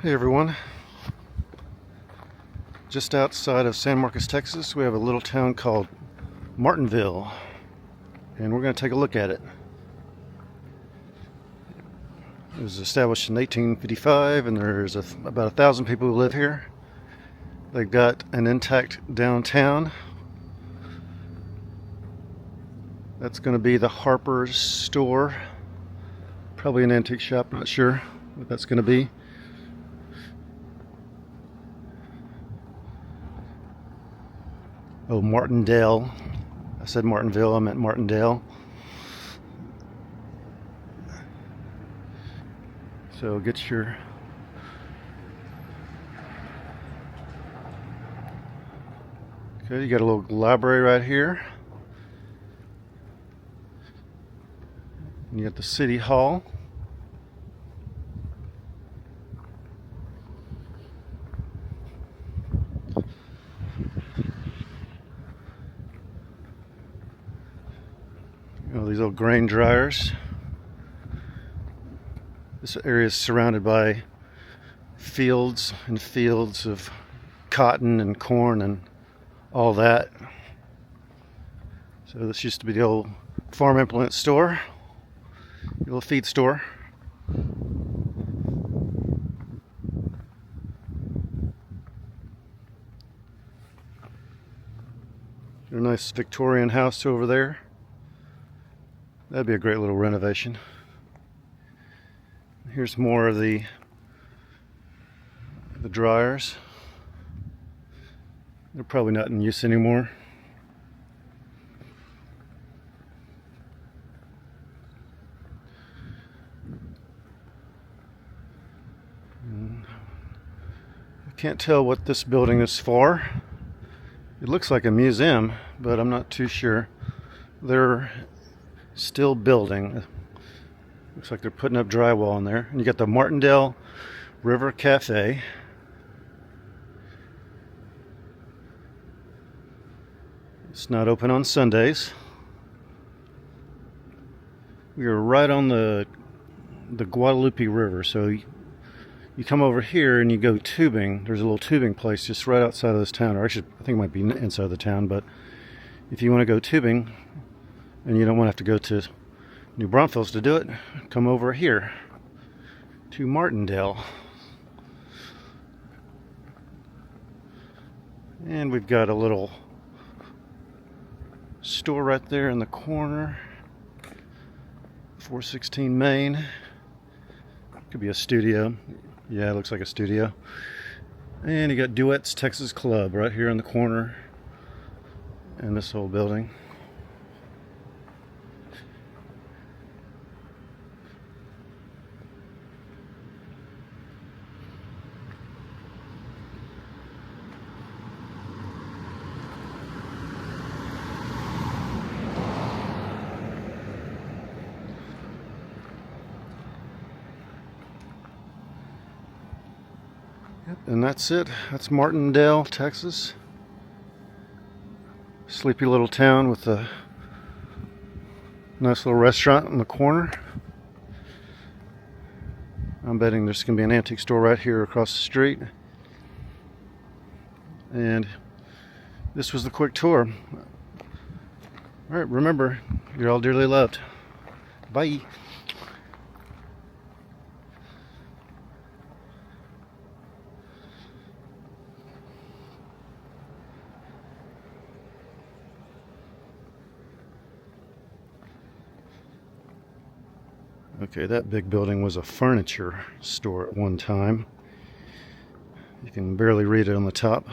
Hey everyone, just outside of San Marcos, Texas, we have a little town called Martindale, and we're going to take a look at it. It was established in 1855, and there's about 1,000 people who live here. They've got an intact downtown. That's going to be the Harper's store, probably an antique shop, not sure what that's going to be. Oh, Martindale. I said Martinville, I meant Martindale. So get your okay, you got a little library right here. And you got the city hall. These little grain dryers. This area is surrounded by fields and fields of cotton and corn and all that. So this used to be the old farm implement store, the little feed store. A nice Victorian house over there. That'd be a great little renovation. Here's more of the dryers. They're probably not in use anymore. I can't tell what this building is for. It looks like a museum, but I'm not too sure. They're still building. Looks like they're putting up drywall in there. And you got the Martindale River Cafe. It's not open on Sundays. We are right on the Guadalupe River, so you come over here and you go tubing. There's a little tubing place just right outside of this town, or actually I think it might be inside the town, but if you want to go tubing and you don't want to have to go to New Braunfels to do it, come over here to Martindale. And we've got a little store right there in the corner. 416 Main. Could be a studio. Yeah, it looks like a studio. And you got Duet's Texas Club right here in the corner. And this whole building. And that's it. That's Martindale, Texas. Sleepy little town with a nice little restaurant in the corner. I'm betting there's going to be an antique store right here across the street. And this was the quick tour. Alright, remember, you're all dearly loved. Bye. Okay, that big building was a furniture store at one time. You can barely read it on the top.